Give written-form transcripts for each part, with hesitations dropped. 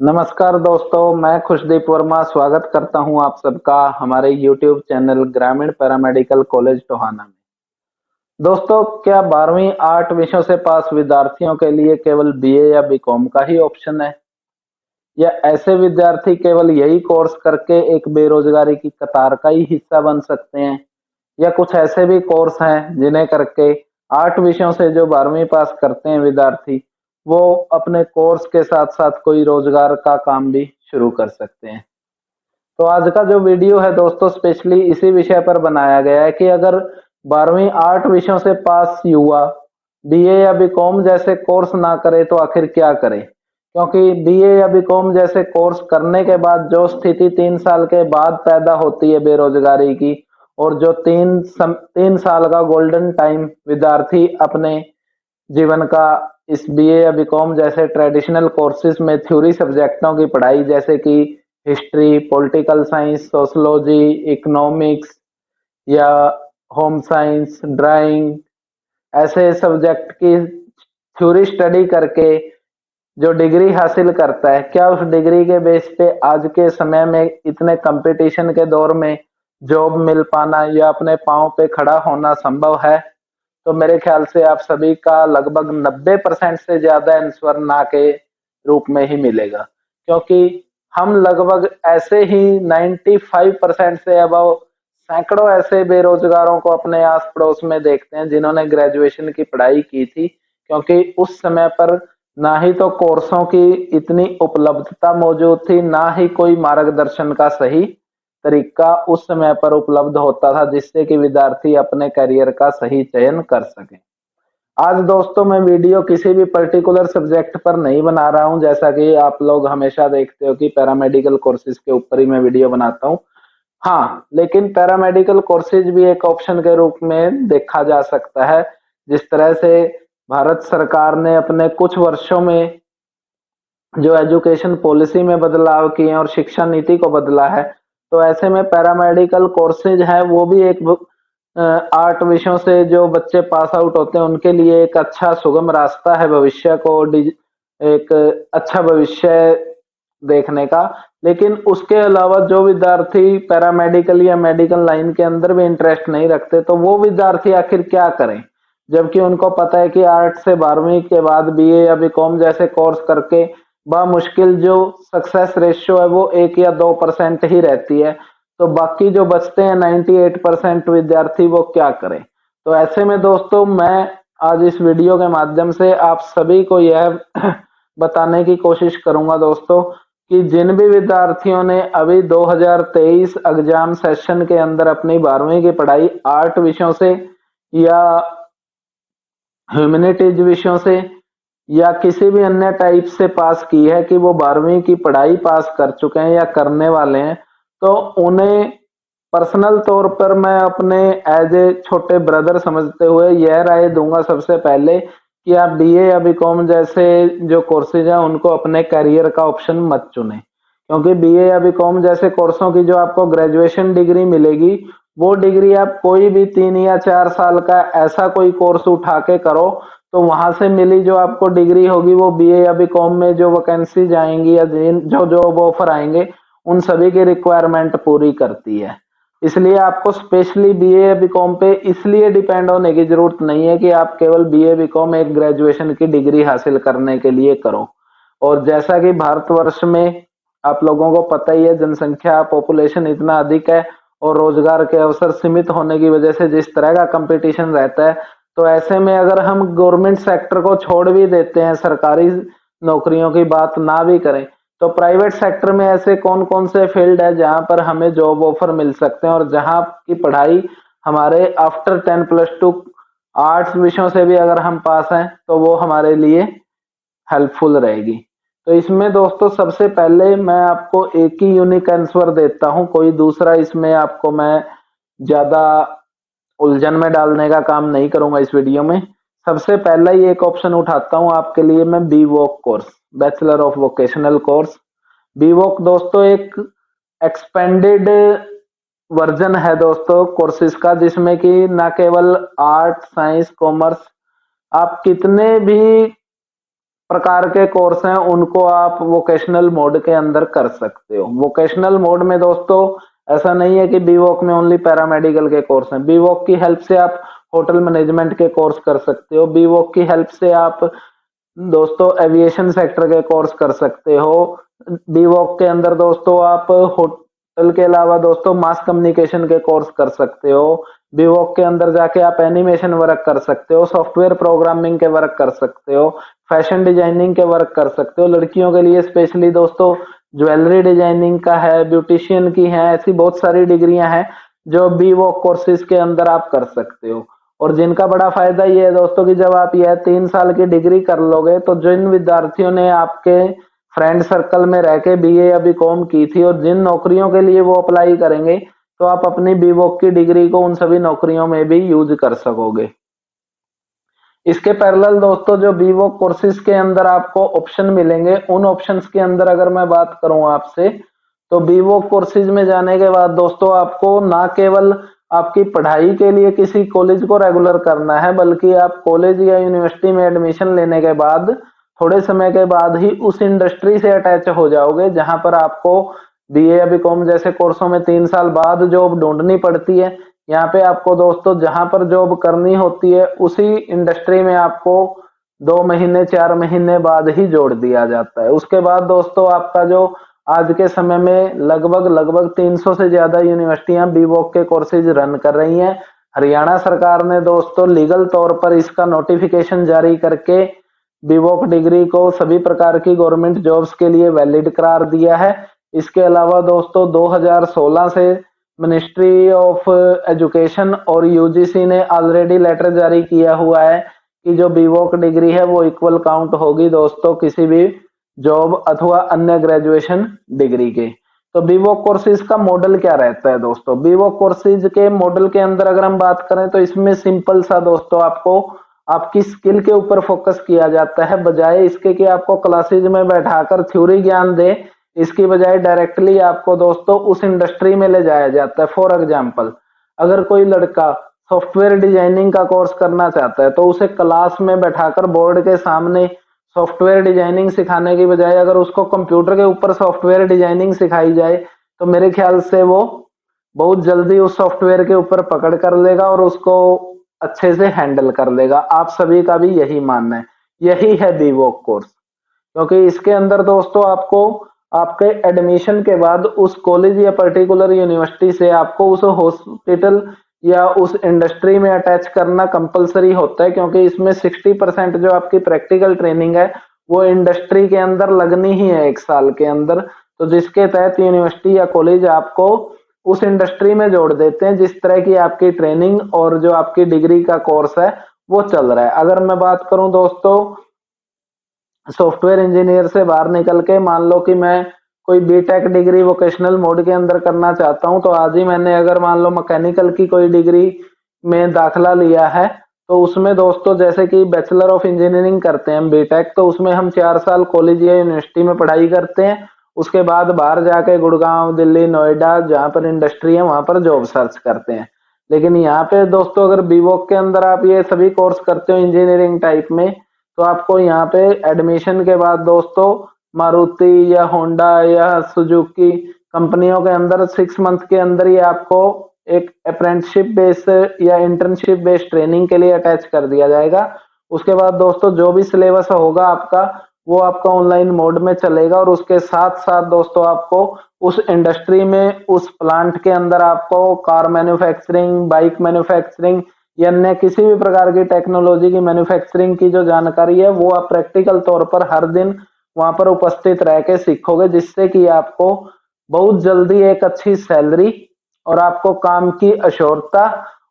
नमस्कार दोस्तों, मैं खुशदीप वर्मा स्वागत करता हूं आप सबका हमारे YouTube चैनल ग्रामीण पैरामेडिकल कॉलेज टोहाना में। दोस्तों, क्या 12वीं 8 विषयों से पास विद्यार्थियों के लिए केवल बीए या बीकॉम का ही ऑप्शन है, या ऐसे विद्यार्थी केवल यही कोर्स करके एक बेरोजगारी की कतार का ही हिस्सा बन सकते हैं, या कुछ ऐसे भी कोर्स हैं जिन्हें करके 8 विषयों से जो 12वीं पास करते हैं विद्यार्थी, वो अपने कोर्स के साथ साथ कोई रोजगार का काम भी शुरू कर सकते हैं। तो आज का जो वीडियो है दोस्तों, स्पेशली इसी विषय पर बनाया गया है कि अगर 12वीं 8 विषयों से पास युवा बीए या बीकॉम जैसे कोर्स ना करे तो आखिर क्या करे, क्योंकि बीए या बीकॉम जैसे कोर्स करने के बाद जो स्थिति 3 साल के बाद पैदा होती है बेरोजगारी की, और जो 3 साल का गोल्डन टाइम विद्यार्थी अपने जीवन का इस बीए या बीकॉम जैसे ट्रेडिशनल कोर्सेज में थ्योरी सब्जेक्टों की पढ़ाई, जैसे कि history, political science, sociology, economics या होम साइंस, ड्राइंग, ऐसे सब्जेक्ट की थ्योरी स्टडी करके जो डिग्री हासिल करता है, क्या उस डिग्री के बेस पे आज के समय में इतने कंपटीशन के दौर में जॉब मिल पाना या अपने पांव पे खड़ा होना संभव है? तो मेरे ख्याल से आप सभी का लगभग 90% से ज्यादा आंसर ना के रूप में ही मिलेगा, क्योंकि हम लगभग ऐसे ही 95% से अबव सैकड़ों ऐसे बेरोजगारों को अपने आस पड़ोस में देखते हैं जिन्होंने ग्रेजुएशन की पढ़ाई की थी, क्योंकि उस समय पर ना ही तो कोर्सों की इतनी उपलब्धता मौजूद थी, ना ही कोई मार्गदर्शन का सही तरीका उस समय पर उपलब्ध होता था जिससे कि विद्यार्थी अपने करियर का सही चयन कर सके। आज दोस्तों, मैं वीडियो किसी भी पर्टिकुलर सब्जेक्ट पर नहीं बना रहा हूं, जैसा कि आप लोग हमेशा देखते हो कि पैरामेडिकल कोर्सेज के ऊपर ही मैं वीडियो बनाता हूं। हाँ, लेकिन पैरामेडिकल कोर्सेज भी एक ऑप्शन के रूप में देखा जा सकता है। जिस तरह से भारत सरकार ने अपने कुछ वर्षों में जो एजुकेशन पॉलिसी में बदलाव किए और शिक्षा नीति को बदला है, तो ऐसे में पैरामेडिकल कोर्सेज है वो भी एक 8 विषयों से जो बच्चे पास आउट होते हैं उनके लिए एक अच्छा सुगम रास्ता है भविष्य को एक अच्छा भविष्य देखने का। लेकिन उसके अलावा जो विद्यार्थी पैरामेडिकल या मेडिकल लाइन के अंदर भी इंटरेस्ट नहीं रखते, तो वो विद्यार्थी आखिर क्या करें, जबकि उनको पता है कि 8 से 12वीं के बाद बीए या बीकॉम जैसे कोर्स करके मुश्किल जो सक्सेस रेशियो है वो 1 या 2% ही रहती है, तो बाकी जो बचते हैं 98% विद्यार्थी वो क्या करें। तो ऐसे में दोस्तों, मैं आज इस वीडियो के माध्यम से आप सभी को यह बताने की कोशिश करूंगा दोस्तों कि जिन भी विद्यार्थियों ने अभी 2023 एग्जाम सेशन के अंदर अपनी 12वीं की पढ़ाई 8 विषयों से या ह्यूमैनिटीज विषयों से या किसी भी अन्य टाइप से पास की है, कि वो 12वीं की पढ़ाई पास कर चुके हैं या करने वाले हैं, तो उन्हें पर्सनल तौर पर मैं अपने एज ए छोटे ब्रदर समझते हुए यह राय दूंगा सबसे पहले कि आप बीए या बीकॉम जैसे जो कोर्सेज हैं उनको अपने करियर का ऑप्शन मत चुनें, क्योंकि बीए या बीकॉम जैसे कोर्सों की जो आपको ग्रेजुएशन डिग्री मिलेगी, वो डिग्री आप कोई भी 3 या 4 साल का ऐसा कोई कोर्स उठा के करो, तो वहां से मिली जो आपको डिग्री होगी वो बीए या बीकॉम में जो वैकेंसीज आएंगी या जो जॉब ऑफर आएंगे उन सभी की रिक्वायरमेंट पूरी करती है। इसलिए आपको स्पेशली बीए या बीकॉम पे इसलिए डिपेंड होने की जरूरत नहीं है कि आप केवल बीए बीकॉम एक ग्रेजुएशन की डिग्री हासिल करने के लिए करो। और जैसा कि भारतवर्ष में आप लोगों को पता ही है, जनसंख्या पॉपुलेशन इतना अधिक है और रोजगार के अवसर सीमित होने की वजह से जिस तरह का कंपटीशन रहता है, तो ऐसे में अगर हम गवर्नमेंट सेक्टर को छोड़ भी देते हैं, सरकारी नौकरियों की बात ना भी करें, तो प्राइवेट सेक्टर में ऐसे कौन कौन से फील्ड है जहां पर हमें जॉब ऑफर मिल सकते हैं और जहां की पढ़ाई हमारे आफ्टर 10+2 आर्ट्स विषयों से भी अगर हम पास हैं तो वो हमारे लिए हेल्पफुल रहेगी। तो इसमें दोस्तों सबसे पहले मैं आपको एक ही यूनिक आंसर देता हूं, कोई दूसरा इसमें आपको मैं ज्यादा उलझन में डालने का काम नहीं करूंगा इस वीडियो में। सबसे पहला ही एक ऑप्शन उठाता हूं आपके लिए मैं, B voc course, bachelor of vocational course. B voc दोस्तों एक एक्सपेंडेड वर्जन है दोस्तों कोर्सेज का, जिसमें कि ना केवल आर्ट साइंस कॉमर्स, आप कितने भी प्रकार के कोर्स हैं उनको आप वोकेशनल मोड के अंदर कर सकते हो। वोकेशनल मोड में दोस्तों ऐसा नहीं है कि बीवॉक में ओनली पैरामेडिकल के कोर्स हैं। बीवॉक की हेल्प से आप होटल मैनेजमेंट के कोर्स कर सकते हो। बीवॉक की हेल्प से आप दोस्तों एविएशन सेक्टर के कोर्स कर सकते हो। बीवॉक के अंदर दोस्तों आप होटल के अलावा दोस्तों मास कम्युनिकेशन के कोर्स कर सकते हो। बीवॉक के अंदर जाके आप एनिमेशन वर्क कर सकते हो, सॉफ्टवेयर प्रोग्रामिंग के वर्क कर सकते हो, फैशन डिजाइनिंग के वर्क कर सकते हो। लड़कियों के लिए स्पेशली दोस्तों ज्वेलरी डिजाइनिंग का है, ब्यूटिशियन की है, ऐसी बहुत सारी डिग्रियां हैं जो बीवॉक कोर्सेज के अंदर आप कर सकते हो। और जिनका बड़ा फायदा ये है दोस्तों कि जब आप यह 3 साल की डिग्री कर लोगे तो जिन विद्यार्थियों ने आपके फ्रेंड सर्कल में रह के बीए या बीकॉम की थी और जिन नौकरियों के लिए वो अप्लाई करेंगे तो आप अपनी बीवॉक की डिग्री को उन सभी नौकरियों में भी यूज कर सकोगे। इसके पैरेलल दोस्तों जो बीवॉक कोर्सेज के अंदर आपको ऑप्शन मिलेंगे, उन ऑप्शंस के अंदर अगर मैं बात करूं आपसे, तो बीवॉक कोर्सेज में जाने के बाद दोस्तों आपको ना केवल आपकी पढ़ाई के लिए किसी कॉलेज को रेगुलर करना है, बल्कि आप कॉलेज या यूनिवर्सिटी में एडमिशन लेने के बाद थोड़े समय के बाद ही उस इंडस्ट्री से अटैच हो जाओगे जहां पर आपको बीए या बीकॉम जैसे कोर्सों में 3 साल बाद जॉब ढूंढनी पड़ती है। यहाँ पे आपको दोस्तों जहां पर जॉब करनी होती है उसी इंडस्ट्री में आपको 2 महीने 4 महीने बाद ही जोड़ दिया जाता है। उसके बाद दोस्तों आपका जो आज के समय में लगभग 300 से ज्यादा यूनिवर्सिटियां बीवॉक के कोर्सेज रन कर रही हैं। हरियाणा सरकार ने दोस्तों लीगल तौर पर इसका नोटिफिकेशन जारी करके बीवॉक डिग्री को सभी प्रकार की गवर्नमेंट जॉब्स के लिए वैलिड करार दिया है। इसके अलावा दोस्तों 2016 से मिनिस्ट्री ऑफ एजुकेशन और यूजीसी ने ऑलरेडी लेटर जारी किया हुआ है कि जो बीवॉक डिग्री है वो इक्वल काउंट होगी दोस्तों किसी भी जॉब अथवा अन्य ग्रेजुएशन डिग्री के। तो बीवॉक कोर्सेज का मॉडल क्या रहता है दोस्तों? बीवॉक कोर्सेज के मॉडल के अंदर अगर हम बात करें तो इसमें सिंपल सा दोस्तों आपको आपकी स्किल के ऊपर फोकस किया जाता है, बजाय इसके कि आपको क्लासेज में बैठाकर थ्योरी ज्ञान दे, इसकी बजाय डायरेक्टली आपको दोस्तों उस इंडस्ट्री में ले जाया जाता है। फॉर एग्जाम्पल, अगर कोई लड़का सॉफ्टवेयर डिजाइनिंग का कोर्स करना चाहता है तो उसे क्लास में बैठाकर बोर्ड के सामने सॉफ्टवेयर डिजाइनिंग सिखाने की बजाय अगर उसको कंप्यूटर के ऊपर सॉफ्टवेयर डिजाइनिंग सिखाई जाए तो मेरे ख्याल से वो बहुत जल्दी उस सॉफ्टवेयर के ऊपर पकड़ कर लेगा और उसको अच्छे से हैंडल कर लेगा। आप सभी का भी यही मानना है। यही है बीवॉक कोर्स, क्योंकि इसके अंदर दोस्तों आपको आपके एडमिशन के बाद उस कॉलेज या पर्टिकुलर यूनिवर्सिटी से आपको उस हॉस्पिटल या उस इंडस्ट्री में अटैच करना कंपलसरी होता है, क्योंकि इसमें 60% जो आपकी प्रैक्टिकल ट्रेनिंग है वो इंडस्ट्री के अंदर लगनी ही है 1 साल के अंदर। तो जिसके तहत यूनिवर्सिटी या कॉलेज आपको उस इंडस्ट्री में जोड़ देते हैं जिस तरह की आपकी ट्रेनिंग और जो आपकी डिग्री का कोर्स है वो चल रहा है। अगर मैं बात करूं दोस्तों सॉफ्टवेयर इंजीनियर से बाहर निकल के, मान लो कि मैं कोई बीटेक डिग्री वोकेशनल मोड के अंदर करना चाहता हूं, तो आज ही मैंने अगर मान लो मैकेनिकल की कोई डिग्री में दाखला लिया है तो उसमें दोस्तों जैसे कि बैचलर ऑफ इंजीनियरिंग करते हैं हम बीटेक, तो उसमें हम 4 साल कॉलेज या यूनिवर्सिटी में पढ़ाई करते हैं। उसके बाद बाहर जाके गुड़गांव, दिल्ली, नोएडा जहां पर इंडस्ट्री है वहां पर जॉब सर्च करते हैं। लेकिन यहाँ पे दोस्तों अगर बीवॉक के अंदर आप ये सभी कोर्स करते हो इंजीनियरिंग टाइप में, तो आपको यहाँ पे एडमिशन के बाद दोस्तों मारुति या होंडा या सुजुकी कंपनियों के अंदर 6 मंथ के अंदर ही आपको एक अप्रेंटिसशिप बेस या इंटर्नशिप बेस्ड ट्रेनिंग के लिए अटैच कर दिया जाएगा। उसके बाद दोस्तों जो भी सिलेबस होगा आपका वो आपका ऑनलाइन मोड में चलेगा और उसके साथ साथ दोस्तों आपको उस इंडस्ट्री में उस प्लांट के अंदर आपको कार मैन्युफैक्चरिंग, बाइक मैन्युफैक्चरिंग या अन्य किसी भी प्रकार की टेक्नोलॉजी की मैन्युफैक्चरिंग की जो जानकारी है वो आप प्रैक्टिकल तौर पर हर दिन वहां पर उपस्थित रह के सीखोगे, जिससे कि आपको बहुत जल्दी एक अच्छी सैलरी और आपको काम की अश्योरता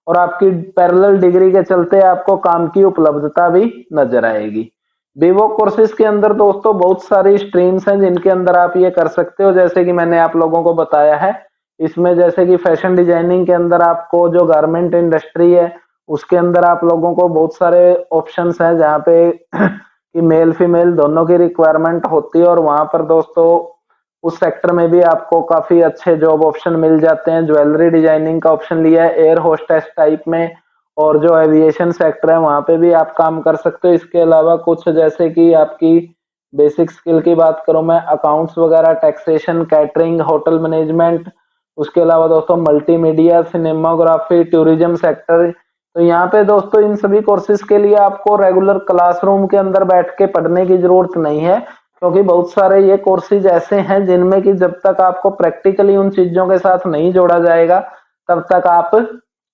और आपकी पैरेलल डिग्री के चलते आपको काम की उपलब्धता भी नजर आएगी। बीवॉक कोर्सेज के अंदर दोस्तों बहुत सारी स्ट्रीम्स हैं जिनके अंदर आप ये कर सकते हो, जैसे कि मैंने आप लोगों को बताया है। इसमें जैसे कि फैशन डिजाइनिंग के अंदर आपको जो गारमेंट इंडस्ट्री है उसके अंदर आप लोगों को बहुत सारे ऑप्शंस हैं जहाँ पे कि मेल फीमेल दोनों की रिक्वायरमेंट होती है और वहां पर दोस्तों उस सेक्टर में भी आपको काफी अच्छे जॉब ऑप्शन मिल जाते हैं। ज्वेलरी डिजाइनिंग का ऑप्शन लिया है एयर होस्टेस टाइप में, और जो एविएशन सेक्टर है वहाँ पे भी आप काम कर सकते हो। इसके अलावा कुछ जैसे कि आपकी बेसिक स्किल की बात करूँ मैं, अकाउंट्स वगैरह, टैक्सेशन, कैटरिंग, होटल मैनेजमेंट, उसके अलावा दोस्तों मल्टीमीडिया, सिनेमाग्राफी, टूरिज्म सेक्टर। तो यहाँ पे दोस्तों इन सभी कोर्सेज के लिए आपको रेगुलर क्लासरूम के अंदर बैठ के पढ़ने की जरूरत नहीं है, क्योंकि बहुत सारे ये कोर्सेज ऐसे हैं जिनमें कि जब तक आपको प्रैक्टिकली उन चीजों के साथ नहीं जोड़ा जाएगा तब तक आप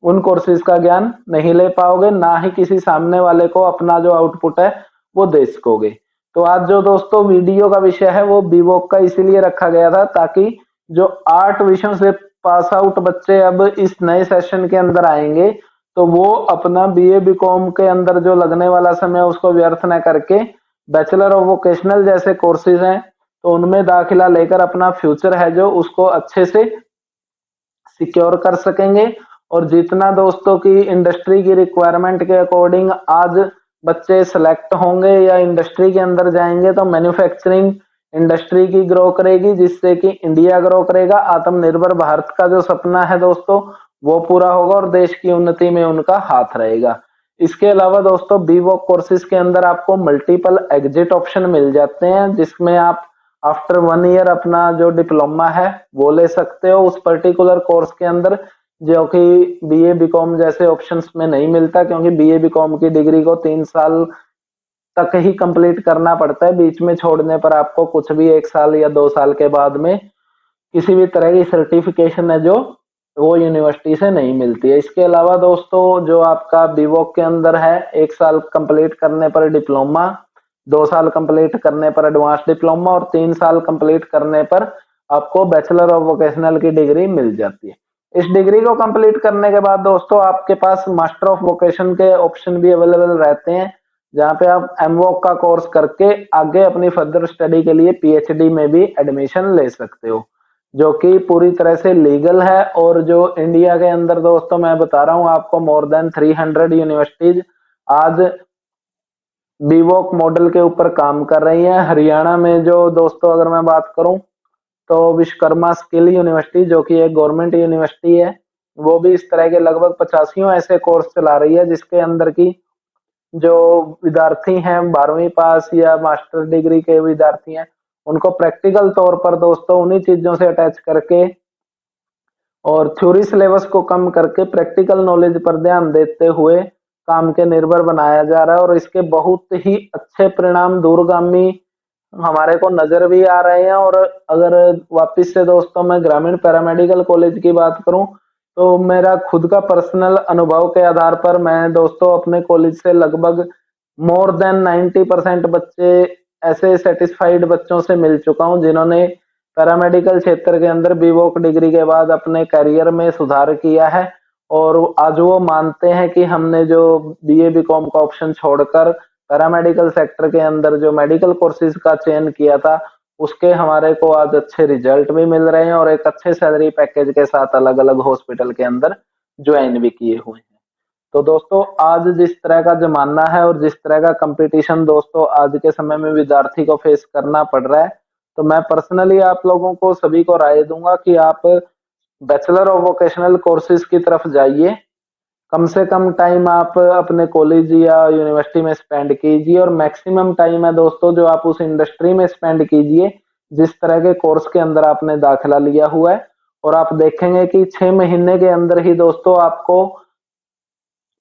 उन कोर्सेज का ज्ञान नहीं ले पाओगे, ना ही किसी सामने वाले को अपना जो आउटपुट है वो दे सकोगे। तो आज जो दोस्तों वीडियो का विषय है वो बीवोक का इसीलिए रखा गया था ताकि जो 8 विषयों से पास आउट बच्चे अब इस नए सेशन के अंदर आएंगे तो वो अपना बीए बीकॉम के अंदर जो लगने वाला समय उसको व्यर्थ न करके बैचलर ऑफ वोकेशनल जैसे कोर्सेज हैं तो उनमें दाखिला लेकर अपना फ्यूचर है जो उसको अच्छे से सिक्योर कर सकेंगे। और जितना दोस्तों की इंडस्ट्री की रिक्वायरमेंट के अकॉर्डिंग आज बच्चे सेलेक्ट होंगे या इंडस्ट्री के अंदर जाएंगे तो मैन्युफैक्चरिंग इंडस्ट्री की ग्रो करेगी, जिससे कि इंडिया ग्रो करेगा। आत्मनिर्भर भारत का जो सपना है दोस्तों वो पूरा होगा और देश की उन्नति में उनका हाथ रहेगा। इसके अलावा दोस्तों बीवॉक कोर्सेज के अंदर आपको मल्टीपल एग्जिट ऑप्शन मिल जाते हैं, जिसमें आप आफ्टर 1 ईयर अपना जो डिप्लोमा है वो ले सकते हो उस पर्टिकुलर कोर्स के अंदर, जो कि बीए बीकॉम जैसे ऑप्शंस में नहीं मिलता, क्योंकि बीए बीकॉम की डिग्री को 3 साल तक ही कंप्लीट करना पड़ता है। बीच में छोड़ने पर आपको कुछ भी 1 साल या 2 साल के बाद में किसी भी तरह की सर्टिफिकेशन है जो वो यूनिवर्सिटी से नहीं मिलती है। इसके अलावा दोस्तों जो आपका बीवॉक के अंदर है 1 साल कंप्लीट करने पर डिप्लोमा, 2 साल कंप्लीट करने पर एडवांस डिप्लोमा और 3 साल कंप्लीट करने पर आपको बैचलर ऑफ वोकेशनल की डिग्री मिल जाती है। इस डिग्री को कंप्लीट करने के बाद दोस्तों आपके पास मास्टर ऑफ वोकेशन के ऑप्शन भी अवेलेबल रहते हैं, जहाँ पे आप एमवोक का कोर्स करके आगे अपनी फर्दर स्टडी के लिए पीएचडी में भी एडमिशन ले सकते हो, जो कि पूरी तरह से लीगल है। और जो इंडिया के अंदर दोस्तों मैं बता रहा हूँ आपको मोर देन 300 यूनिवर्सिटीज आज बीवॉक मॉडल के ऊपर काम कर रही हैं। हरियाणा में जो दोस्तों अगर मैं बात करूं तो विश्वकर्मा स्किल यूनिवर्सिटी जो कि एक गवर्नमेंट यूनिवर्सिटी है, वो भी इस तरह के लगभग 85 ऐसे कोर्स चला रही है, जिसके अंदर की जो विद्यार्थी हैं 12वीं पास या मास्टर डिग्री के विद्यार्थी हैं उनको प्रैक्टिकल तौर पर दोस्तों उन्हीं चीजों से अटैच करके और थ्योरी सिलेबस को कम करके प्रैक्टिकल नॉलेज पर ध्यान देते हुए काम के निर्भर बनाया जा रहा है। और इसके बहुत ही अच्छे परिणाम दूरगामी हमारे को नजर भी आ रहे हैं। और अगर वापस से दोस्तों मैं ग्रामीण पैरामेडिकल कॉलेज की बात करूं तो मेरा खुद का पर्सनल अनुभव के आधार पर मैं दोस्तों अपने कॉलेज से लगभग मोर देन 90% बच्चे ऐसे सेटिस्फाइड बच्चों से मिल चुका हूं जिन्होंने पैरामेडिकल क्षेत्र के अंदर बीवोक डिग्री के बाद अपने करियर में सुधार किया है। और आज वो मानते हैं कि हमने जो बीए बीकॉम का ऑप्शन छोड़कर पैरामेडिकल सेक्टर के अंदर जो मेडिकल कोर्सेज का चयन किया था उसके हमारे को आज अच्छे रिजल्ट भी मिल रहे हैं और एक अच्छे सैलरी पैकेज के साथ अलग अलग हॉस्पिटल के अंदर ज्वाइन भी किए हुए हैं। तो दोस्तों आज जिस तरह का जमाना है और जिस तरह का कंपटीशन दोस्तों आज के समय में विद्यार्थी को फेस करना पड़ रहा है, तो मैं पर्सनली आप लोगों को सभी को राय दूंगा कि आप बैचलर ऑफ वोकेशनल कोर्सेज की तरफ जाइए। कम से कम टाइम आप अपने कॉलेज या यूनिवर्सिटी में स्पेंड कीजिए और मैक्सिमम टाइम है दोस्तों जो आप उस इंडस्ट्री में स्पेंड कीजिए जिस तरह के कोर्स के अंदर आपने दाखिला लिया हुआ है। और आप देखेंगे कि 6 महीने के अंदर ही दोस्तों आपको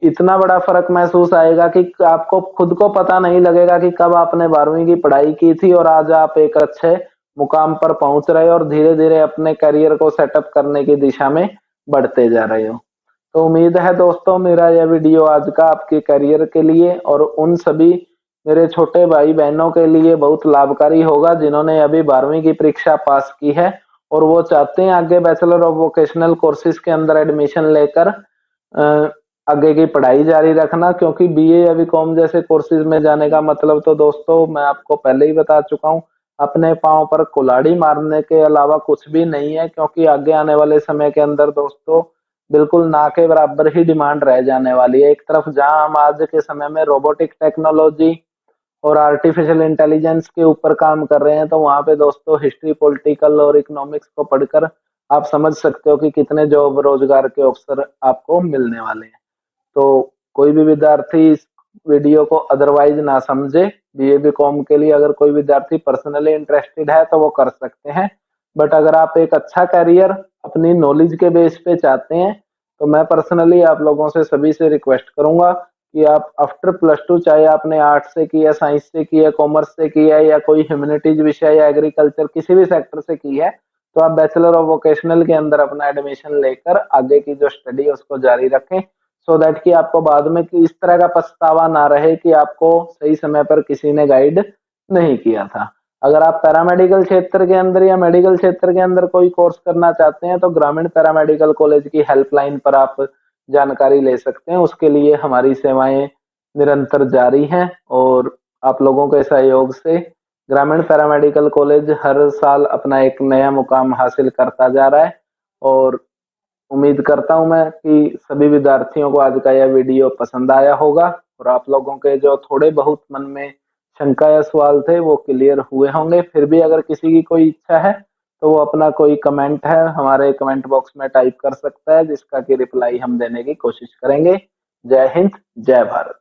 इतना बड़ा फर्क महसूस आएगा कि आपको खुद को पता नहीं लगेगा कि कब आपने 12वीं की पढ़ाई की थी और आज आप एक अच्छे मुकाम पर पहुंच रहे हो और धीरे धीरे अपने करियर को सेटअप करने की दिशा में बढ़ते जा रहे हो। तो उम्मीद है दोस्तों मेरा यह वीडियो आज का आपके करियर के लिए और उन सभी मेरे छोटे भाई बहनों के लिए बहुत लाभकारी होगा जिन्होंने अभी 12वीं की परीक्षा पास की है और वो चाहते हैं आगे बैचलर ऑफ वोकेशनल कोर्सेज के अंदर एडमिशन लेकर आगे की पढ़ाई जारी रखना, क्योंकि बीए या बीकॉम जैसे कोर्सेज में जाने का मतलब तो दोस्तों मैं आपको पहले ही बता चुका हूँ अपने पांव पर कुल्हाड़ी मारने के अलावा कुछ भी नहीं है। क्योंकि आगे आने वाले समय के अंदर दोस्तों बिल्कुल ना के बराबर ही डिमांड रह जाने वाली है। एक तरफ जहां हम आज के समय में रोबोटिक टेक्नोलॉजी और आर्टिफिशियल इंटेलिजेंस के ऊपर काम कर रहे हैं, तो वहां पे दोस्तों हिस्ट्री, पॉलिटिकल और इकोनॉमिक्स को पढ़कर आप समझ सकते हो कि कितने जॉब रोजगार के अवसर आपको मिलने वाले हैं। तो कोई भी विद्यार्थी इस वीडियो को अदरवाइज ना समझे। बीए.बी.कॉम के लिए अगर कोई विद्यार्थी पर्सनली इंटरेस्टेड है तो वो कर सकते हैं, बट अगर आप एक अच्छा करियर अपनी नॉलेज के बेस पे चाहते हैं तो मैं पर्सनली आप लोगों से सभी से रिक्वेस्ट करूंगा कि आप आफ्टर +2 चाहे आपने आर्ट्स से किया, साइंस से किया, कॉमर्स से किया या कोई ह्यूमैनिटीज विषय या एग्रीकल्चर किसी भी सेक्टर से की है, तो आप बैचलर ऑफ वोकेशनल के अंदर अपना एडमिशन लेकर आगे की जो स्टडी है उसको जारी रखें, सो दैट कि आपको बाद में कि इस तरह का पछतावा ना रहे कि आपको सही समय पर किसी ने गाइड नहीं किया था। अगर आप पैरामेडिकल क्षेत्र के अंदर या मेडिकल क्षेत्र के अंदर कोई कोर्स करना चाहते हैं तो ग्रामीण पैरामेडिकल कॉलेज की हेल्पलाइन पर आप जानकारी ले सकते हैं। उसके लिए हमारी सेवाएं निरंतर जारी हैं और आप लोगों के सहयोग से ग्रामीण पैरामेडिकल कॉलेज हर साल अपना एक नया मुकाम हासिल करता जा रहा है। और उम्मीद करता हूं मैं कि सभी विद्यार्थियों को आज का यह वीडियो पसंद आया होगा और आप लोगों के जो थोड़े बहुत मन में शंका या सवाल थे वो क्लियर हुए होंगे। फिर भी अगर किसी की कोई इच्छा है तो वो अपना कोई कमेंट है हमारे कमेंट बॉक्स में टाइप कर सकता है, जिसका कि रिप्लाई हम देने की कोशिश करेंगे। जय हिंद, जय भारत।